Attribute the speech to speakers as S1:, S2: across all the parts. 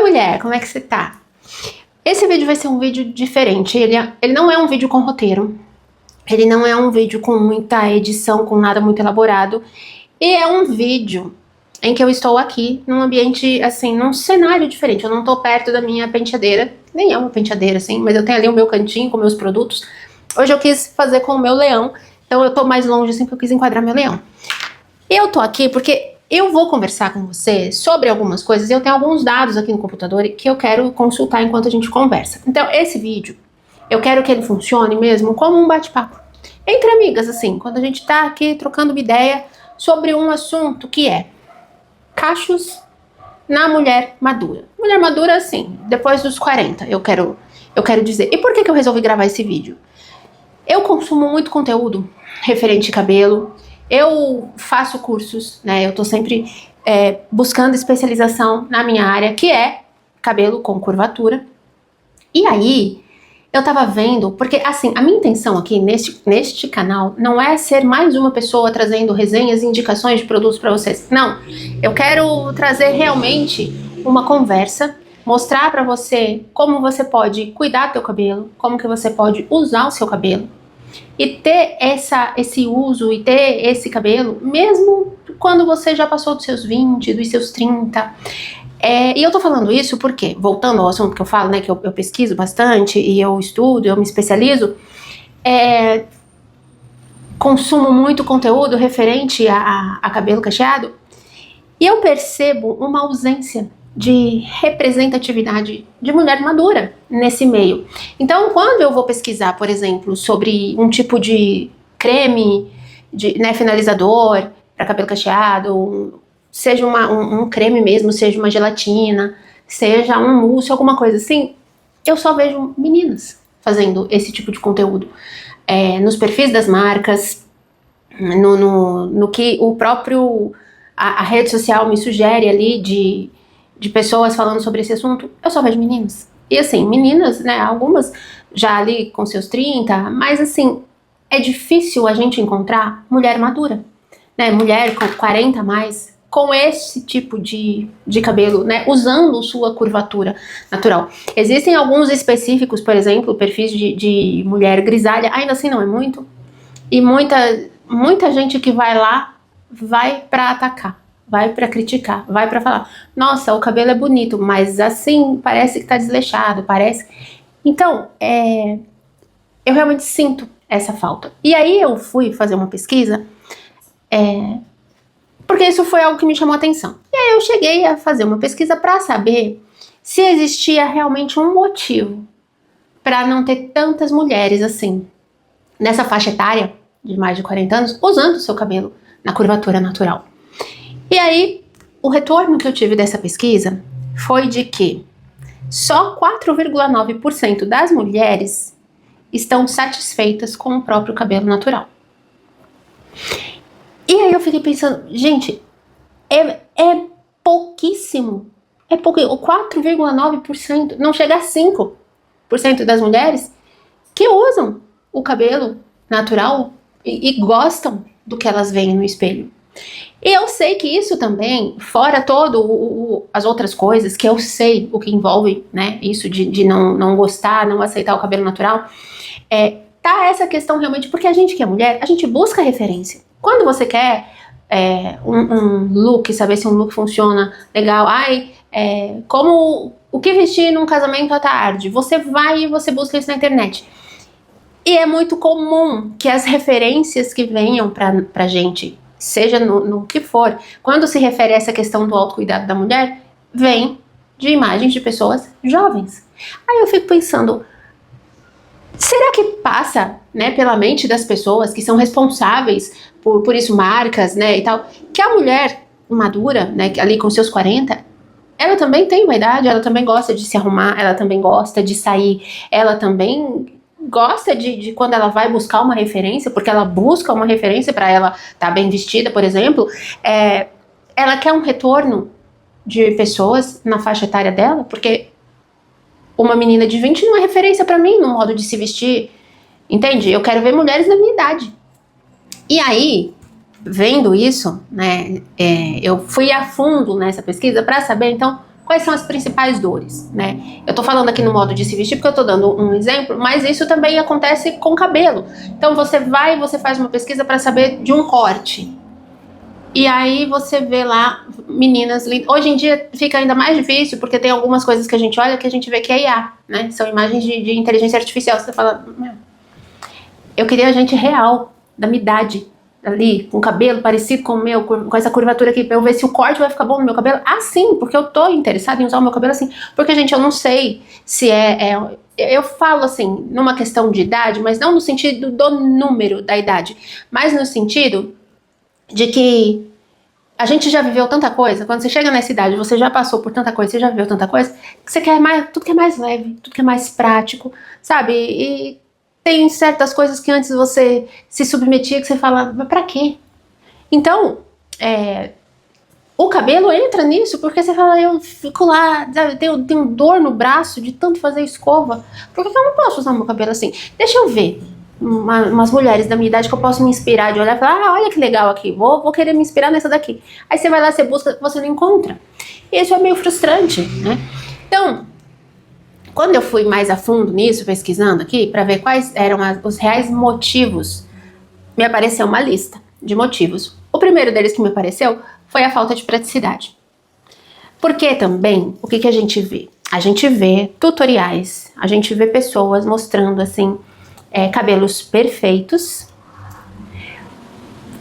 S1: mulher, como é que você tá? Esse vídeo vai ser um vídeo diferente, ele não é um vídeo com roteiro, ele não é um vídeo com muita edição, com nada muito elaborado, e é um vídeo em que eu estou aqui num ambiente, assim, num cenário diferente. Eu não tô perto da minha penteadeira, nem é uma penteadeira, assim, mas eu tenho ali o meu cantinho com meus produtos. Hoje eu quis fazer com o meu leão, então eu tô mais longe, assim, porque eu quis enquadrar meu leão. Eu tô aqui porque eu vou conversar com você sobre algumas coisas e eu tenho alguns dados aqui no computador que eu quero consultar enquanto a gente conversa. Então, esse vídeo, eu quero que ele funcione mesmo como um bate-papo entre amigas, assim, quando a gente tá aqui trocando uma ideia sobre um assunto que é cachos na mulher madura. Mulher madura, assim, depois dos 40, eu quero dizer. E por que eu resolvi gravar esse vídeo? Eu consumo muito conteúdo referente a cabelo, eu faço cursos, né, eu tô sempre buscando especialização na minha área, que é cabelo com curvatura. E aí, eu tava vendo, porque assim, a minha intenção aqui neste canal não é ser mais uma pessoa trazendo resenhas e indicações de produtos pra vocês. Não, eu quero trazer realmente uma conversa, mostrar pra você como você pode cuidar do teu cabelo, como que você pode usar o seu cabelo e ter esse uso e ter esse cabelo, mesmo quando você já passou dos seus 20, dos seus 30. E eu tô falando isso porque, voltando ao assunto que eu falo, né, que eu pesquiso bastante e eu estudo, eu me especializo, consumo muito conteúdo referente a cabelo cacheado e eu percebo uma ausência de representatividade de mulher madura nesse meio. Então, quando eu vou pesquisar, por exemplo, sobre um tipo de creme, né, finalizador para cabelo cacheado, seja um creme mesmo, seja uma gelatina, seja um mousse, alguma coisa assim, eu só vejo meninas fazendo esse tipo de conteúdo. Nos perfis das marcas, no que o próprio, a rede social me sugere ali de pessoas falando sobre esse assunto, eu só vejo meninas. E assim, meninas, né, algumas já ali com seus 30, mas assim, é difícil a gente encontrar mulher madura, né, mulher com 40 a mais, com esse tipo de cabelo, né, usando sua curvatura natural. Existem alguns específicos, por exemplo, perfis de mulher grisalha, ainda assim não é muito, e muita gente que vai lá, vai pra atacar, vai pra criticar, vai pra falar, nossa, o cabelo é bonito, mas assim, parece que tá desleixado, parece... Então, eu realmente sinto essa falta. E aí eu fui fazer uma pesquisa, porque isso foi algo que me chamou a atenção. E aí eu cheguei a fazer uma pesquisa para saber se existia realmente um motivo para não ter tantas mulheres assim, nessa faixa etária de mais de 40 anos, usando o seu cabelo na curvatura natural. E aí, o retorno que eu tive dessa pesquisa foi de que só 4,9% das mulheres estão satisfeitas com o próprio cabelo natural. E aí eu fiquei pensando, gente, é pouquíssimo. É pouquíssimo. 4,9%, não chega a 5% das mulheres que usam o cabelo natural e gostam do que elas veem no espelho. E eu sei que isso também, fora as outras coisas que eu sei o que envolve, né, isso de não gostar, não aceitar o cabelo natural, tá essa questão realmente, porque a gente que é mulher, a gente busca referência. Quando você quer um look, saber se um look funciona legal, como o que vestir num casamento à tarde, você vai e você busca isso na internet. E é muito comum que as referências que venham pra gente, seja no que for, quando se refere a essa questão do autocuidado da mulher, vem de imagens de pessoas jovens. Aí eu fico pensando, será que passa, né, pela mente das pessoas que são responsáveis por isso, marcas, né, e tal, que a mulher madura, né, ali com seus 40, ela também tem vaidade, ela também gosta de se arrumar, ela também gosta de sair, ela também gosta de quando ela vai buscar uma referência, porque ela busca uma referência para ela estar bem vestida, por exemplo, ela quer um retorno de pessoas na faixa etária dela, porque uma menina de 20 não é referência pra mim no modo de se vestir, entende? Eu quero ver mulheres da minha idade. E aí, vendo isso, né, eu fui a fundo nessa pesquisa pra saber, então, quais são as principais dores, né? Eu tô falando aqui no modo de se vestir porque eu tô dando um exemplo, mas isso também acontece com cabelo. Então você faz uma pesquisa para saber de um corte. E aí você vê lá meninas lindas. Hoje em dia fica ainda mais difícil, porque tem algumas coisas que a gente olha que a gente vê que é IA, né? São imagens de inteligência artificial. Você fala, meu, eu queria gente real, da minha idade, ali, com cabelo parecido com o meu, com essa curvatura aqui, pra eu ver se o corte vai ficar bom no meu cabelo. Assim, porque eu tô interessada em usar o meu cabelo assim. Porque, gente, eu não sei se eu falo assim, numa questão de idade, mas não no sentido do número da idade, mas no sentido de que a gente já viveu tanta coisa. Quando você chega nessa idade, você já passou por tanta coisa, você já viveu tanta coisa, que você quer mais, tudo que é mais leve, tudo que é mais prático, sabe? E tem certas coisas que antes você se submetia que você fala, mas pra quê? Então, o cabelo entra nisso porque você fala, eu fico lá, tenho dor no braço de tanto fazer escova, por que eu não posso usar meu cabelo assim? Deixa eu ver umas mulheres da minha idade que eu posso me inspirar, de olhar e falar, olha que legal aqui, vou querer me inspirar nessa daqui. Aí você vai lá, você busca, você não encontra. E isso é meio frustrante, né? Então, quando eu fui mais a fundo nisso, pesquisando aqui, para ver quais eram os reais motivos, me apareceu uma lista de motivos. O primeiro deles que me apareceu foi a falta de praticidade. Porque também, o que a gente vê? A gente vê tutoriais, a gente vê pessoas mostrando assim, cabelos perfeitos,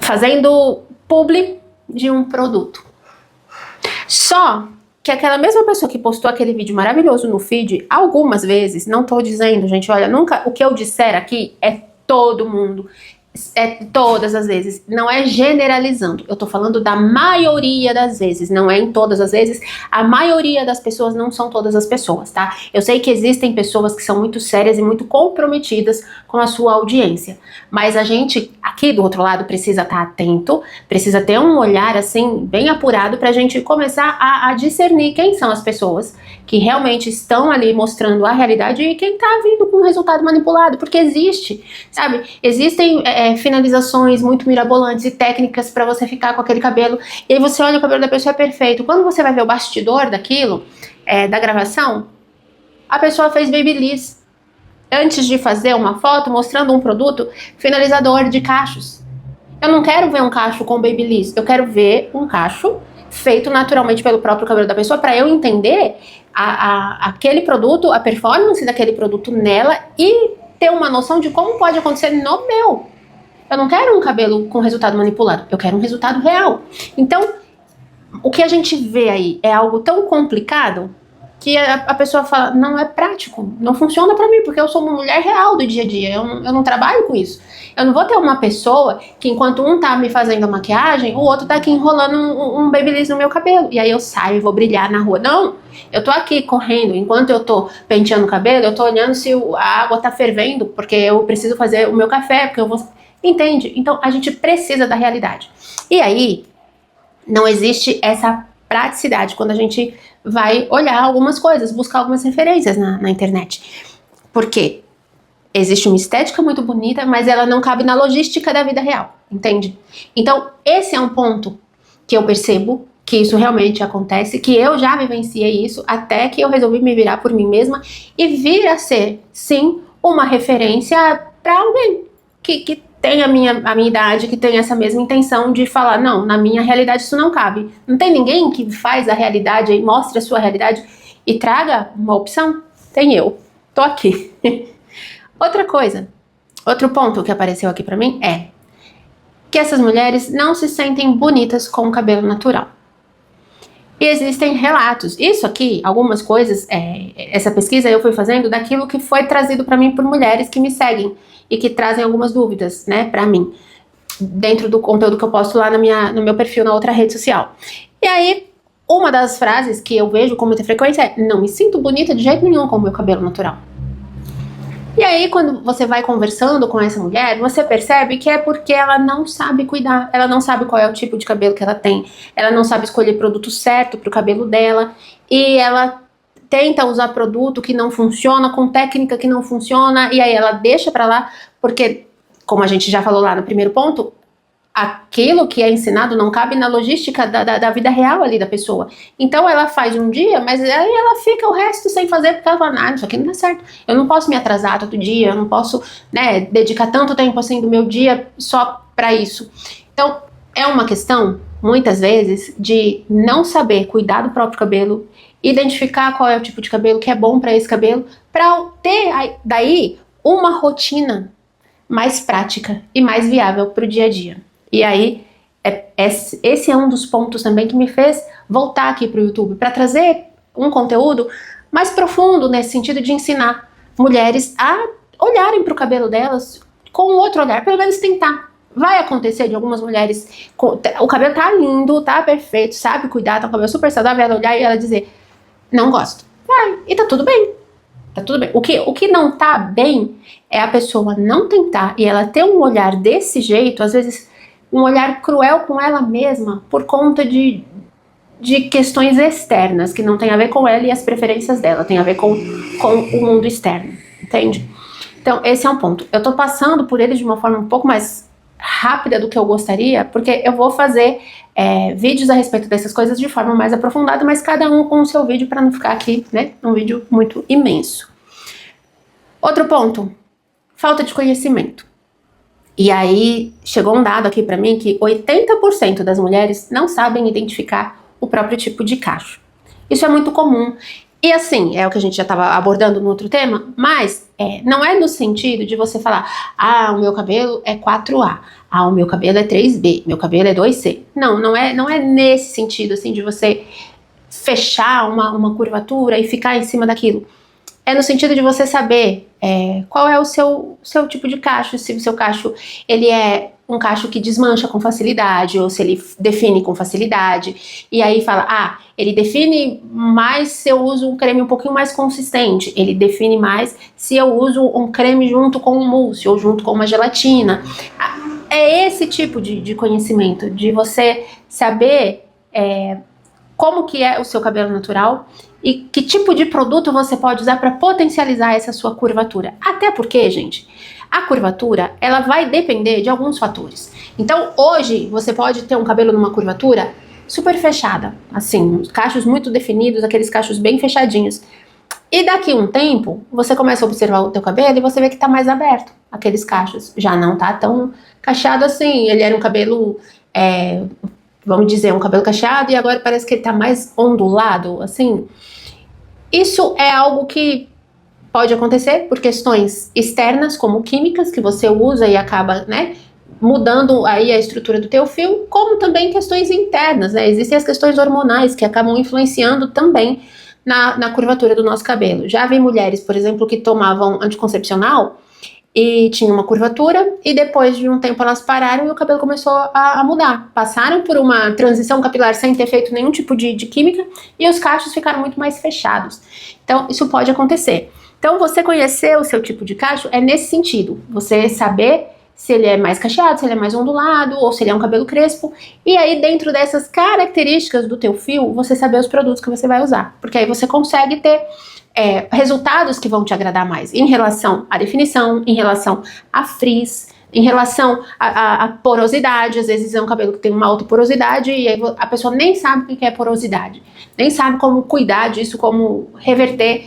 S1: fazendo publi de um produto. Só que aquela mesma pessoa que postou aquele vídeo maravilhoso no feed, algumas vezes, não tô dizendo, gente, olha, nunca, o que eu disser aqui é todo mundo, todas as vezes, não é generalizando, eu tô falando da maioria das vezes, não é em todas as vezes, a maioria das pessoas não são todas as pessoas, tá? Eu sei que existem pessoas que são muito sérias e muito comprometidas com a sua audiência, mas a gente aqui do outro lado precisa estar atento, precisa ter um olhar assim, bem apurado pra gente começar a discernir quem são as pessoas que realmente estão ali mostrando a realidade e quem tá vindo com um resultado manipulado, porque existe, sabe? Existem finalizações muito mirabolantes e técnicas pra você ficar com aquele cabelo, e aí você olha o cabelo da pessoa, é perfeito. Quando você vai ver o bastidor daquilo, da gravação, a pessoa fez babyliss antes de fazer uma foto mostrando um produto finalizador de cachos. Eu não quero ver um cacho com babyliss, eu quero ver um cacho feito naturalmente pelo próprio cabelo da pessoa, para eu entender aquele produto, a performance daquele produto nela e ter uma noção de como pode acontecer no meu. Eu não quero um cabelo com resultado manipulado, eu quero um resultado real. Então, o que a gente vê aí é algo tão complicado que a pessoa fala, não é prático, não funciona pra mim, porque eu sou uma mulher real do dia a dia, eu não trabalho com isso. Eu não vou ter uma pessoa que enquanto um tá me fazendo a maquiagem, o outro tá aqui enrolando um babyliss no meu cabelo, e aí eu saio e vou brilhar na rua. Não, eu tô aqui correndo, enquanto eu tô penteando o cabelo, eu tô olhando se a água tá fervendo, porque eu preciso fazer o meu café, porque eu vou... Entende? Então a gente precisa da realidade. E aí, não existe essa praticidade quando a gente vai olhar algumas coisas, buscar algumas referências na internet. Por quê? Existe uma estética muito bonita, mas ela não cabe na logística da vida real, entende? Então, esse é um ponto que eu percebo que isso realmente acontece, que eu já vivenciei isso, até que eu resolvi me virar por mim mesma e vir a ser, sim, uma referência para alguém que tem a minha idade, que tem essa mesma intenção de falar, não, na minha realidade isso não cabe. Não tem ninguém que faz a realidade e mostre a sua realidade e traga uma opção? Tem eu. Tô aqui. Outra coisa, outro ponto que apareceu aqui pra mim é que essas mulheres não se sentem bonitas com o cabelo natural. E existem relatos. Isso aqui, algumas coisas, essa pesquisa eu fui fazendo daquilo que foi trazido pra mim por mulheres que me seguem e que trazem algumas dúvidas, né, pra mim, dentro do conteúdo que eu posto lá no meu perfil na outra rede social. E aí, uma das frases que eu vejo com muita frequência é: não me sinto bonita de jeito nenhum com o meu cabelo natural. E aí, quando você vai conversando com essa mulher, você percebe que é porque ela não sabe cuidar, ela não sabe qual é o tipo de cabelo que ela tem, ela não sabe escolher produto certo pro cabelo dela, e ela tenta usar produto que não funciona, com técnica que não funciona, e aí ela deixa pra lá, porque, como a gente já falou lá no primeiro ponto, aquilo que é ensinado não cabe na logística da vida real ali da pessoa. Então ela faz um dia, mas aí ela fica o resto sem fazer, porque ela fala, isso aqui não dá certo. Eu não posso me atrasar todo dia, eu não posso, né, dedicar tanto tempo assim do meu dia só para isso. Então é uma questão, muitas vezes, de não saber cuidar do próprio cabelo, identificar qual é o tipo de cabelo que é bom para esse cabelo, para ter daí uma rotina mais prática e mais viável para o dia a dia. E aí, esse é um dos pontos também que me fez voltar aqui para o YouTube, para trazer um conteúdo mais profundo nesse sentido de ensinar mulheres a olharem para o cabelo delas com outro olhar, pelo menos tentar. Vai acontecer de algumas mulheres, o cabelo tá lindo, tá perfeito, sabe cuidar, tá com o cabelo super saudável, ela olhar e ela dizer, não gosto. Vai, e tá tudo bem. Tá tudo bem. O que não tá bem é a pessoa não tentar e ela ter um olhar desse jeito, às vezes um olhar cruel com ela mesma por conta de questões externas, que não tem a ver com ela e as preferências dela, tem a ver com o mundo externo, entende? Então, esse é um ponto. Eu tô passando por ele de uma forma um pouco mais rápida do que eu gostaria, porque eu vou fazer vídeos a respeito dessas coisas de forma mais aprofundada, mas cada um com o seu vídeo para não ficar aqui, né, um vídeo muito imenso. Outro ponto, falta de conhecimento. E aí chegou um dado aqui para mim que 80% das mulheres não sabem identificar o próprio tipo de cacho. Isso é muito comum. E assim, é o que a gente já estava abordando no outro tema, mas não é no sentido de você falar, o meu cabelo é 4A, o meu cabelo é 3B, meu cabelo é 2C. Não é nesse sentido, assim, de você fechar uma curvatura e ficar em cima daquilo. É no sentido de você saber qual é o seu tipo de cacho, se o seu cacho ele é um cacho que desmancha com facilidade, ou se ele define com facilidade, e aí fala, ele define mais se eu uso um creme um pouquinho mais consistente, ele define mais se eu uso um creme junto com um mousse, ou junto com uma gelatina. É esse tipo de conhecimento, de você saber como que é o seu cabelo natural, e que tipo de produto você pode usar para potencializar essa sua curvatura. Até porque, gente, a curvatura, ela vai depender de alguns fatores. Então, hoje, você pode ter um cabelo numa curvatura super fechada, assim, cachos muito definidos, aqueles cachos bem fechadinhos. E daqui a um tempo, você começa a observar o teu cabelo e você vê que tá mais aberto, aqueles cachos. Já não tá tão cacheado assim, ele era um cabelo... vamos dizer, um cabelo cacheado, e agora parece que ele tá mais ondulado, assim. Isso é algo que pode acontecer por questões externas, como químicas, que você usa e acaba, né, mudando aí a estrutura do teu fio, como também questões internas, né, existem as questões hormonais que acabam influenciando também na curvatura do nosso cabelo. Já vi mulheres, por exemplo, que tomavam anticoncepcional e tinha uma curvatura, e depois de um tempo elas pararam e o cabelo começou a mudar. Passaram por uma transição capilar sem ter feito nenhum tipo de química, e os cachos ficaram muito mais fechados. Então, isso pode acontecer. Então, você conhecer o seu tipo de cacho é nesse sentido. Você saber se ele é mais cacheado, se ele é mais ondulado, ou se ele é um cabelo crespo. E aí, dentro dessas características do teu fio, você saber os produtos que você vai usar. Porque aí você consegue ter resultados que vão te agradar mais em relação à definição, em relação a frizz, em relação à porosidade. Às vezes é um cabelo que tem uma alta porosidade e aí a pessoa nem sabe o que é porosidade, nem sabe como cuidar disso, como reverter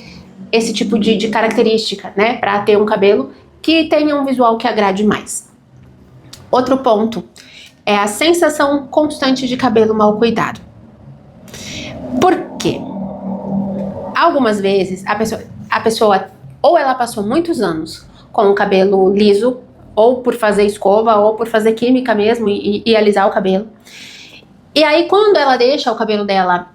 S1: esse tipo de característica, né, para ter um cabelo que tenha um visual que agrade mais. Outro ponto é a sensação constante de cabelo mal cuidado. Por quê? Algumas vezes a pessoa ou ela passou muitos anos com o cabelo liso, ou por fazer escova, ou por fazer química mesmo e alisar o cabelo. E aí quando ela deixa o cabelo dela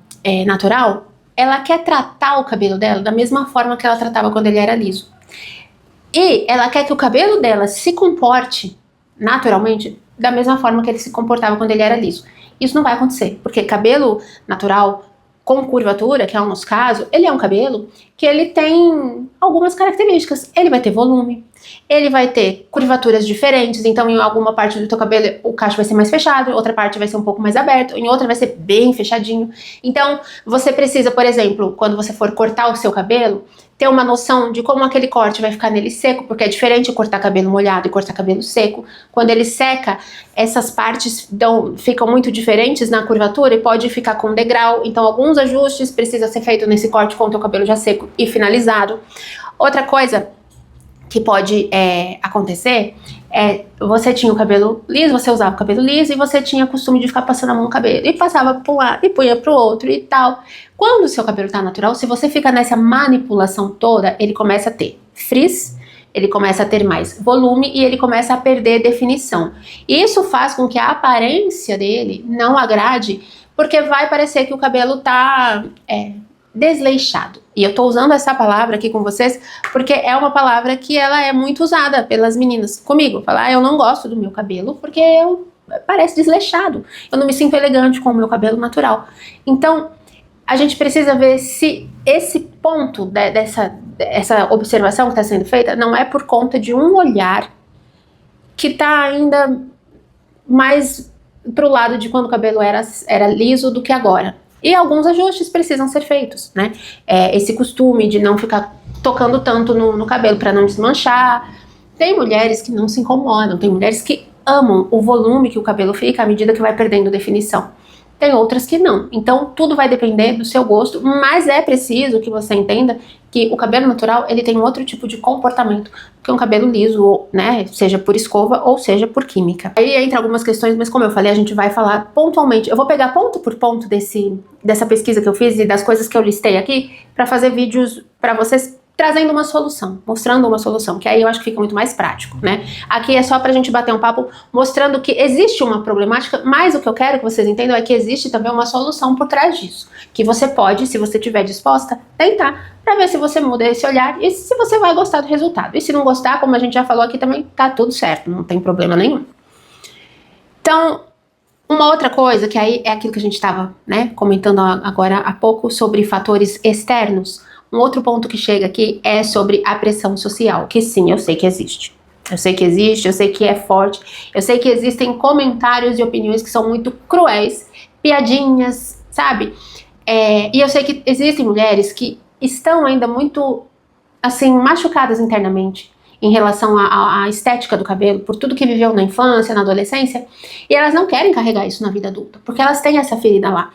S1: natural, ela quer tratar o cabelo dela da mesma forma que ela tratava quando ele era liso. E ela quer que o cabelo dela se comporte naturalmente da mesma forma que ele se comportava quando ele era liso. Isso não vai acontecer, porque cabelo natural com curvatura, que é o nosso caso, ele é um cabelo que ele tem algumas características. Ele vai ter volume, ele vai ter curvaturas diferentes, então em alguma parte do teu cabelo o cacho vai ser mais fechado, em outra parte vai ser um pouco mais aberto, em outra vai ser bem fechadinho. Então você precisa, por exemplo, quando você for cortar o seu cabelo, ter uma noção de como aquele corte vai ficar nele seco, porque é diferente cortar cabelo molhado e cortar cabelo seco. Quando ele seca, essas partes ficam muito diferentes na curvatura e pode ficar com degrau, então alguns ajustes precisam ser feitos nesse corte com o teu cabelo já seco e finalizado. Outra coisa que pode acontecer você tinha o cabelo liso, você usava o cabelo liso e você tinha costume de ficar passando a mão no cabelo e passava para um lado e punha para o outro e tal. Quando o seu cabelo tá natural, se você fica nessa manipulação toda, ele começa a ter frizz, ele começa a ter mais volume e ele começa a perder definição. Isso faz com que a aparência dele não agrade, porque vai parecer que o cabelo tá desleixado. E eu tô usando essa palavra aqui com vocês porque é uma palavra que ela é muito usada pelas meninas comigo. Falar, eu não gosto do meu cabelo porque parece desleixado. Eu não me sinto elegante com o meu cabelo natural. Então, a gente precisa ver se esse ponto essa observação que está sendo feita não é por conta de um olhar que tá ainda mais pro lado de quando o cabelo era liso do que agora. E alguns ajustes precisam ser feitos, né? Esse costume de não ficar tocando tanto no cabelo para não desmanchar. Tem mulheres que não se incomodam, tem mulheres que amam o volume que o cabelo fica à medida que vai perdendo definição. Tem outras que não. Então, tudo vai depender do seu gosto, mas é preciso que você entenda que o cabelo natural, ele tem um outro tipo de comportamento que um cabelo liso, né, seja por escova ou seja por química. Aí entra algumas questões, mas como eu falei, a gente vai falar pontualmente. Eu vou pegar ponto por ponto dessa pesquisa que eu fiz e das coisas que eu listei aqui para fazer vídeos para vocês trazendo uma solução, mostrando uma solução, que aí eu acho que fica muito mais prático, né? Aqui é só pra gente bater um papo mostrando que existe uma problemática, mas o que eu quero que vocês entendam é que existe também uma solução por trás disso, que você pode, se você estiver disposta, tentar pra ver se você muda esse olhar e se você vai gostar do resultado. E se não gostar, como a gente já falou aqui também, tá tudo certo, não tem problema nenhum. Então, uma outra coisa, que aí é aquilo que a gente estava, né, comentando agora há pouco sobre fatores externos. Um outro ponto que chega aqui é sobre a pressão social, que sim, eu sei que existe. Eu sei que existe, eu sei que é forte, eu sei que existem comentários e opiniões que são muito cruéis, piadinhas, sabe? E eu sei que existem mulheres que estão ainda muito, assim, machucadas internamente em relação à estética do cabelo, por tudo que viveu na infância, na adolescência, e elas não querem carregar isso na vida adulta, porque elas têm essa ferida lá.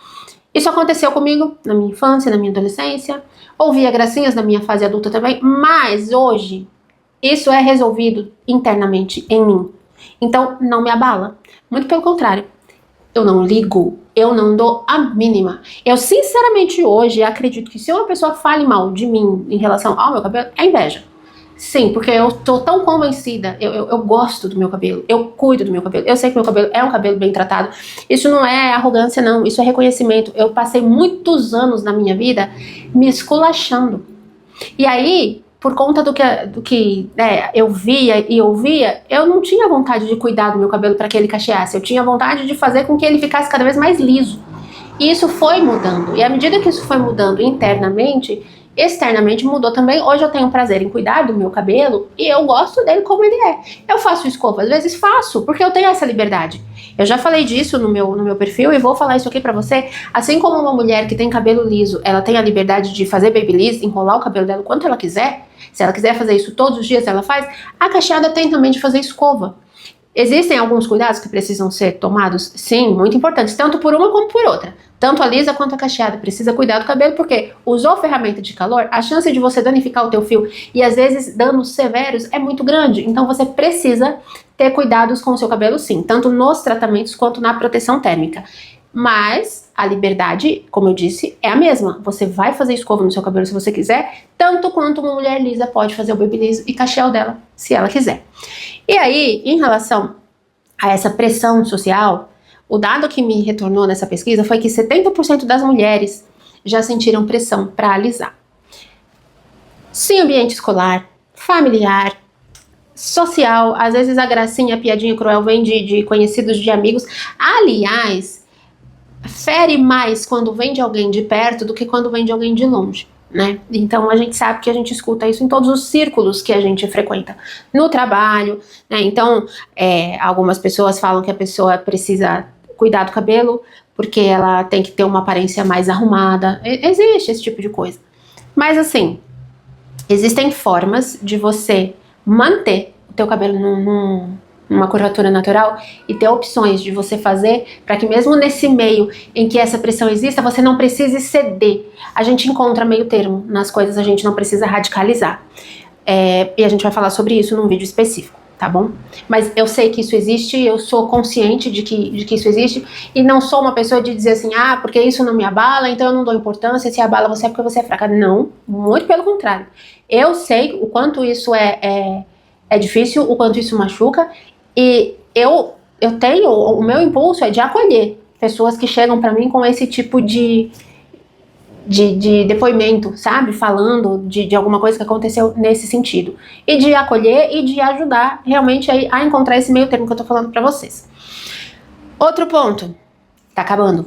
S1: Isso aconteceu comigo na minha infância, na minha adolescência, ouvia gracinhas na minha fase adulta também, mas hoje isso é resolvido internamente em mim. Então não me abala, muito pelo contrário. Eu não ligo, eu não dou a mínima. Eu sinceramente hoje acredito que se uma pessoa fale mal de mim em relação ao meu cabelo, é inveja. Sim, porque eu tô tão convencida, eu gosto do meu cabelo, eu cuido do meu cabelo, eu sei que meu cabelo é um cabelo bem tratado. Isso não é arrogância não, isso é reconhecimento. Eu passei muitos anos na minha vida me esculachando. E aí, por conta do que eu via e ouvia, eu não tinha vontade de cuidar do meu cabelo para que ele cacheasse, eu tinha vontade de fazer com que ele ficasse cada vez mais liso. E isso foi mudando, e à medida que isso foi mudando internamente, externamente mudou também. Hoje eu tenho prazer em cuidar do meu cabelo e eu gosto dele como ele é. Eu faço escova, às vezes faço, porque eu tenho essa liberdade. Eu já falei disso no meu perfil e vou falar isso aqui pra você. Assim como uma mulher que tem cabelo liso, ela tem a liberdade de fazer babyliss, enrolar o cabelo dela quanto ela quiser. Se ela quiser fazer isso todos os dias, ela faz. A cacheada tem também de fazer escova. Existem alguns cuidados que precisam ser tomados? Sim, muito importantes, tanto por uma como por outra. Tanto a lisa quanto a cacheada precisa cuidar do cabelo, porque usou ferramenta de calor, a chance de você danificar o teu fio e às vezes danos severos é muito grande. Então você precisa ter cuidados com o seu cabelo sim, tanto nos tratamentos quanto na proteção térmica. Mas a liberdade, como eu disse, é a mesma. Você vai fazer escova no seu cabelo se você quiser, tanto quanto uma mulher lisa pode fazer o babyliss e cachear o dela, se ela quiser. E aí, em relação a essa pressão social, o dado que me retornou nessa pesquisa foi que 70% das mulheres já sentiram pressão para alisar. Sim, ambiente escolar, familiar, social, às vezes a gracinha, a piadinha cruel vem de conhecidos, de amigos. Aliás, fere mais quando vem de alguém de perto do que quando vem de alguém de longe. né? Então a gente sabe que a gente escuta isso em todos os círculos que a gente frequenta, no trabalho, né? Então algumas pessoas falam que a pessoa precisa cuidar do cabelo porque ela tem que ter uma aparência mais arrumada. Existe esse tipo de coisa. Mas assim, existem formas de você manter o teu cabelo numa curvatura natural e ter opções de você fazer para que mesmo nesse meio em que essa pressão exista, você não precise ceder. A gente encontra meio termo nas coisas, a gente não precisa radicalizar. E a gente vai falar sobre isso num vídeo específico, tá bom? Mas eu sei que isso existe, eu sou consciente de que isso existe e não sou uma pessoa de dizer assim, porque isso não me abala, então eu não dou importância, se abala você é porque você é fraca. Não, muito pelo contrário. Eu sei o quanto isso é difícil, o quanto isso machuca e eu tenho, o meu impulso é de acolher pessoas que chegam pra mim com esse tipo de depoimento, sabe? Falando de alguma coisa que aconteceu nesse sentido. E de acolher e de ajudar realmente a encontrar esse meio termo que eu tô falando pra vocês. Outro ponto. Tá acabando.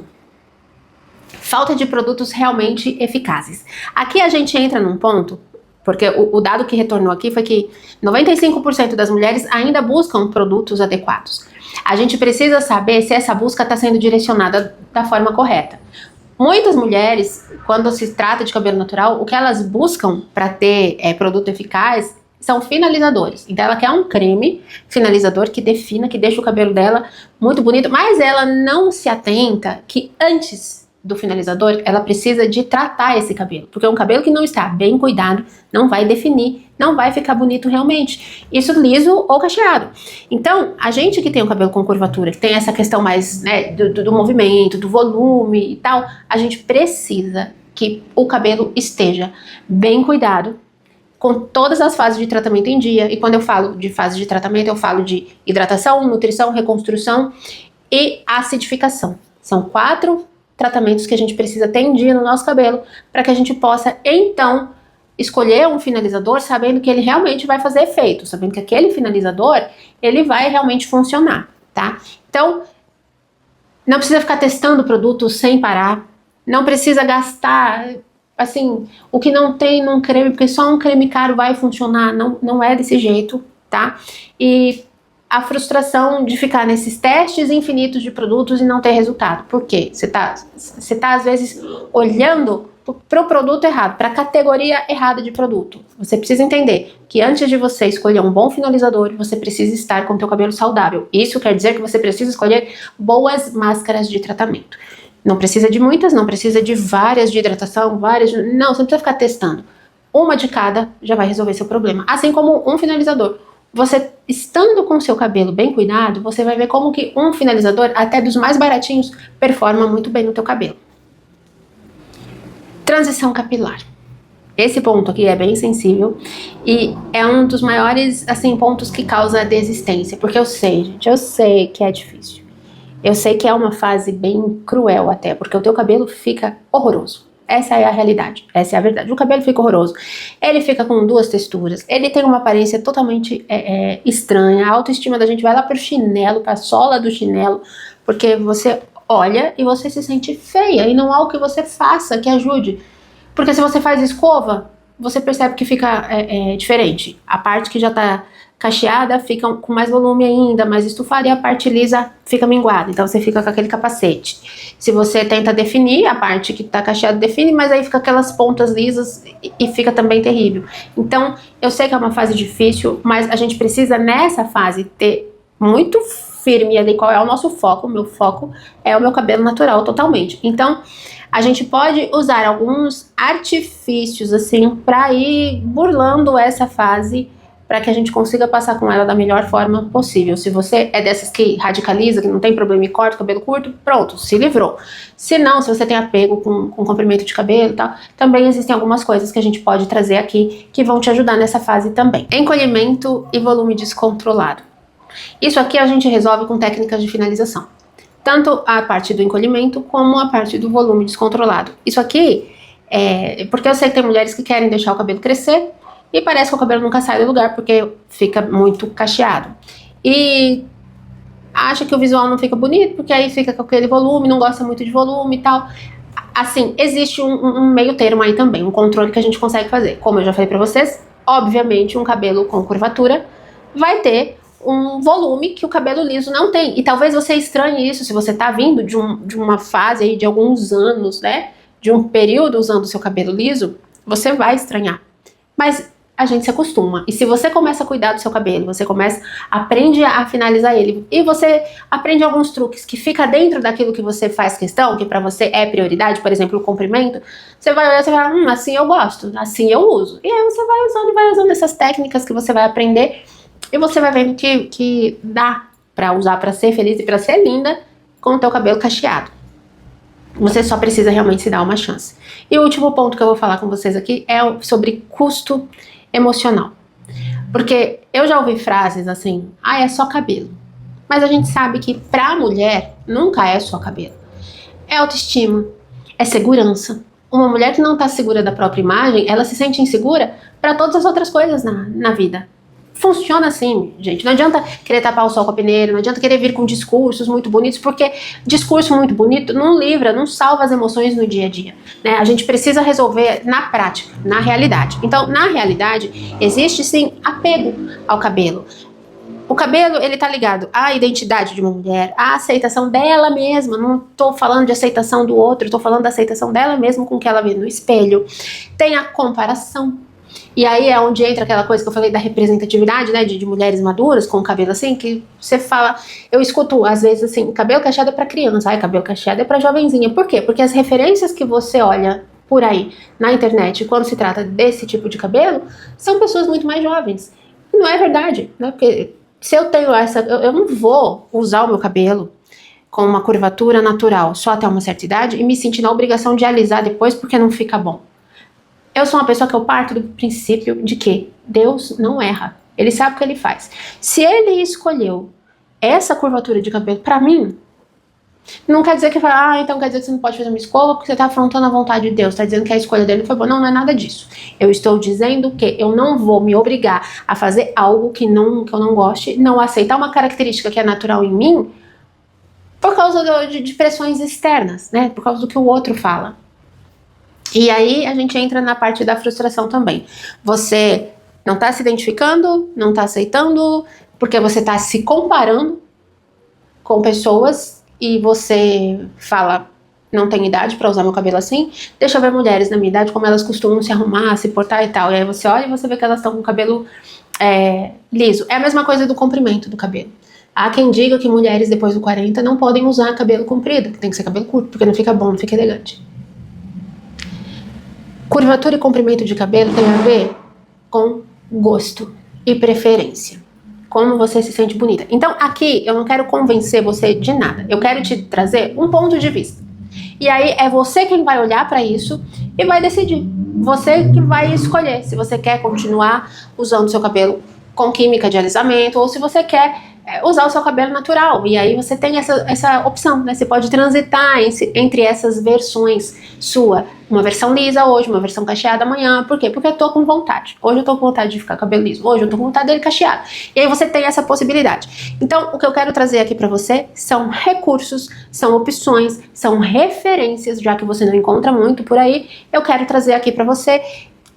S1: Falta de produtos realmente eficazes. Aqui a gente entra num ponto, porque o dado que retornou aqui foi que 95% das mulheres ainda buscam produtos adequados. A gente precisa saber se essa busca está sendo direcionada da forma correta. Muitas mulheres, quando se trata de cabelo natural, o que elas buscam para ter produto eficaz são finalizadores. Então ela quer um creme finalizador que defina, que deixa o cabelo dela muito bonito, mas ela não se atenta que antes do finalizador, ela precisa de tratar esse cabelo, porque um cabelo que não está bem cuidado não vai definir, não vai ficar bonito realmente, isso liso ou cacheado. Então, a gente que tem o cabelo com curvatura, que tem essa questão mais, né, do movimento, do volume e tal, a gente precisa que o cabelo esteja bem cuidado, com todas as fases de tratamento em dia, e quando eu falo de fase de tratamento, eu falo de hidratação, nutrição, reconstrução e acidificação. São 4 tratamentos que a gente precisa ter em dia no nosso cabelo para que a gente possa, então, escolher um finalizador sabendo que ele realmente vai fazer efeito, sabendo que aquele finalizador, ele vai realmente funcionar, tá? Então, não precisa ficar testando produtos sem parar, não precisa gastar, assim, o que não tem num creme, porque só um creme caro vai funcionar, não é desse jeito, tá? E a frustração de ficar nesses testes infinitos de produtos e não ter resultado. Por quê? Você tá às vezes olhando para o produto errado, para a categoria errada de produto. Você precisa entender que antes de você escolher um bom finalizador, você precisa estar com o teu cabelo saudável. Isso quer dizer que você precisa escolher boas máscaras de tratamento. Não precisa de muitas, não precisa de várias de hidratação, não, você não precisa ficar testando. Uma de cada já vai resolver seu problema. Assim como um finalizador. Você estando com o seu cabelo bem cuidado, você vai ver como que um finalizador, até dos mais baratinhos, performa muito bem no teu cabelo. Transição capilar. Esse ponto aqui é bem sensível e é um dos maiores, assim, pontos que causa desistência, porque eu sei, gente, eu sei que é difícil. Eu sei que é uma fase bem cruel até, porque o teu cabelo fica horroroso. Essa é a realidade, essa é a verdade. O cabelo fica horroroso, ele fica com 2 texturas, ele tem uma aparência totalmente estranha, a autoestima da gente vai lá pro chinelo, pra sola do chinelo, porque você olha e você se sente feia e não há o que você faça que ajude. Porque se você faz escova, você percebe que fica diferente. A parte que já tá cacheada fica com mais volume ainda, mais estufada, e a parte lisa fica minguada, então você fica com aquele capacete. Se você tenta definir, a parte que tá cacheada define, mas aí fica aquelas pontas lisas e fica também terrível. Então, eu sei que é uma fase difícil, mas a gente precisa nessa fase ter muito firme ali qual é o nosso foco. O meu foco é o meu cabelo natural totalmente. Então, a gente pode usar alguns artifícios assim para ir burlando essa fase, para que a gente consiga passar com ela da melhor forma possível. Se você é dessas que radicaliza, que não tem problema e corta o cabelo curto, pronto, se livrou. Se não, se você tem apego com comprimento de cabelo e tal, também existem algumas coisas que a gente pode trazer aqui que vão te ajudar nessa fase também. Encolhimento e volume descontrolado. Isso aqui a gente resolve com técnicas de finalização. Tanto a parte do encolhimento como a parte do volume descontrolado. Isso aqui porque eu sei que tem mulheres que querem deixar o cabelo crescer e parece que o cabelo nunca sai do lugar porque fica muito cacheado. E acha que o visual não fica bonito porque aí fica com aquele volume, não gosta muito de volume e tal. Assim, existe um meio termo aí também, um controle que a gente consegue fazer. Como eu já falei pra vocês, obviamente um cabelo com curvatura vai ter um volume que o cabelo liso não tem. E talvez você estranhe isso se você tá vindo de uma fase aí de alguns anos, né? De um período usando o seu cabelo liso, você vai estranhar. Mas a gente se acostuma. E se você começa a cuidar do seu cabelo, você aprende a finalizar ele, e você aprende alguns truques que fica dentro daquilo que você faz questão, que pra você é prioridade, por exemplo, o comprimento, você vai olhar e você vai falar, assim eu gosto, assim eu uso. E aí você vai usando essas técnicas que você vai aprender, e você vai vendo que dá pra usar pra ser feliz e pra ser linda com o teu cabelo cacheado. Você só precisa realmente se dar uma chance. E o último ponto que eu vou falar com vocês aqui é sobre custo emocional. Porque eu já ouvi frases assim, é só cabelo. Mas a gente sabe que pra mulher nunca é só cabelo. É autoestima, é segurança. Uma mulher que não tá segura da própria imagem, ela se sente insegura pra todas as outras coisas na vida. Funciona assim, gente. Não adianta querer tapar o sol com a peneira, não adianta querer vir com discursos muito bonitos, porque discurso muito bonito não livra, não salva as emoções no dia a dia, né? A gente precisa resolver na prática, na realidade. Então, na realidade, existe sim apego ao cabelo. O cabelo, ele tá ligado à identidade de uma mulher, à aceitação dela mesma. Não tô falando de aceitação do outro, tô falando da aceitação dela mesma com o que ela vê no espelho. Tem a comparação. E aí é onde entra aquela coisa que eu falei da representatividade, né, de mulheres maduras com cabelo assim, que você fala, eu escuto às vezes assim, cabelo cacheado é pra criança, cabelo cacheado é pra jovenzinha. Por quê? Porque as referências que você olha por aí na internet, quando se trata desse tipo de cabelo, são pessoas muito mais jovens. E não é verdade, né, porque se eu tenho eu não vou usar o meu cabelo com uma curvatura natural só até uma certa idade e me sentir na obrigação de alisar depois porque não fica bom. Eu sou uma pessoa que eu parto do princípio de que Deus não erra. Ele sabe o que ele faz. Se ele escolheu essa curvatura de cabelo pra mim, não quer dizer que então quer dizer que você não pode fazer uma escolha porque você tá afrontando a vontade de Deus, tá dizendo que a escolha dele foi boa. Não, não é nada disso. Eu estou dizendo que eu não vou me obrigar a fazer algo que eu não goste, não aceitar uma característica que é natural em mim por causa de pressões externas, né? Por causa do que o outro fala. E aí a gente entra na parte da frustração também. Você não tá se identificando, não tá aceitando, porque você tá se comparando com pessoas e você fala, não tenho idade pra usar meu cabelo assim, deixa eu ver mulheres na minha idade como elas costumam se arrumar, se portar e tal. E aí você olha e você vê que elas estão com o cabelo liso. É a mesma coisa do comprimento do cabelo. Há quem diga que mulheres depois do 40 não podem usar cabelo comprido, que tem que ser cabelo curto, porque não fica bom, não fica elegante. Curvatura e comprimento de cabelo tem a ver com gosto e preferência. Como você se sente bonita. Então aqui eu não quero convencer você de nada. Eu quero te trazer um ponto de vista. E aí é você quem vai olhar pra isso e vai decidir. Você que vai escolher se você quer continuar usando seu cabelo com química de alisamento ou se você quer usar o seu cabelo natural. E aí você tem essa opção, né? Você pode transitar entre essas versões sua. Uma versão lisa hoje, uma versão cacheada amanhã. Por quê? Porque eu tô com vontade. Hoje eu tô com vontade de ficar cabelo liso. Hoje eu tô com vontade dele cacheado. E aí você tem essa possibilidade. Então, o que eu quero trazer aqui pra você são recursos, são opções, são referências, já que você não encontra muito por aí. Eu quero trazer aqui pra você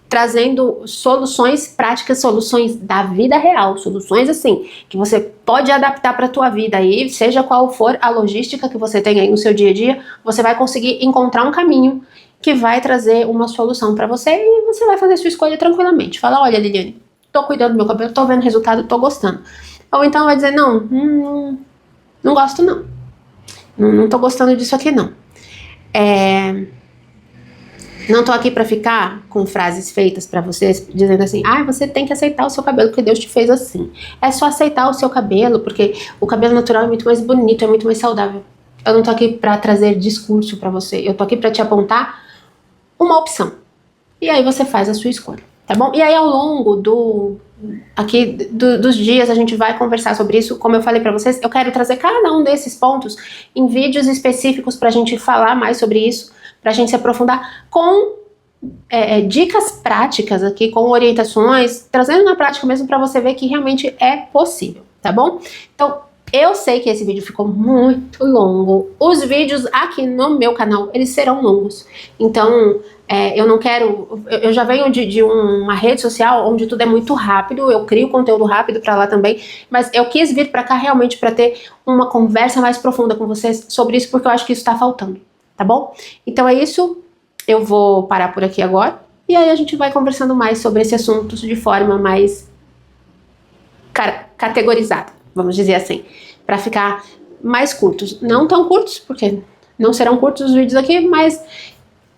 S1: trazendo soluções práticas, soluções da vida real, soluções assim, que você pode adaptar para a tua vida aí, seja qual for a logística que você tem aí no seu dia a dia, você vai conseguir encontrar um caminho que vai trazer uma solução para você e você vai fazer sua escolha tranquilamente. Fala, olha Liliane, tô cuidando do meu cabelo, tô vendo resultado, tô gostando. Ou então vai dizer, não gosto não tô gostando disso aqui não. Não tô aqui pra ficar com frases feitas pra vocês, dizendo assim, você tem que aceitar o seu cabelo porque Deus te fez assim. É só aceitar o seu cabelo, porque o cabelo natural é muito mais bonito, é muito mais saudável. Eu não tô aqui pra trazer discurso pra você, eu tô aqui pra te apontar uma opção. E aí você faz a sua escolha, tá bom? E aí ao longo dos dias a gente vai conversar sobre isso. Como eu falei pra vocês, eu quero trazer cada um desses pontos em vídeos específicos pra gente falar mais sobre isso, pra gente se aprofundar com dicas práticas aqui, com orientações, trazendo na prática mesmo pra você ver que realmente é possível, tá bom? Então, Eu sei que esse vídeo ficou muito longo. Os vídeos aqui no meu canal, eles serão longos. Então, eu não quero... Eu já venho de uma rede social onde tudo é muito rápido. Eu crio conteúdo rápido pra lá também. Mas eu quis vir pra cá realmente pra ter uma conversa mais profunda com vocês sobre isso, porque eu acho que isso tá faltando, tá bom? Então é isso. Eu vou parar por aqui agora. E aí a gente vai conversando mais sobre esse assunto de forma mais categorizada, vamos dizer assim, para ficar mais curtos. Não tão curtos, porque não serão curtos os vídeos aqui, mas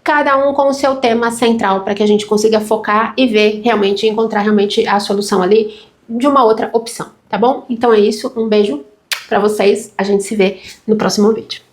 S1: cada um com o seu tema central, para que a gente consiga focar e ver realmente, encontrar realmente a solução ali de uma outra opção, tá bom? Então é isso, um beijo para vocês, a gente se vê no próximo vídeo.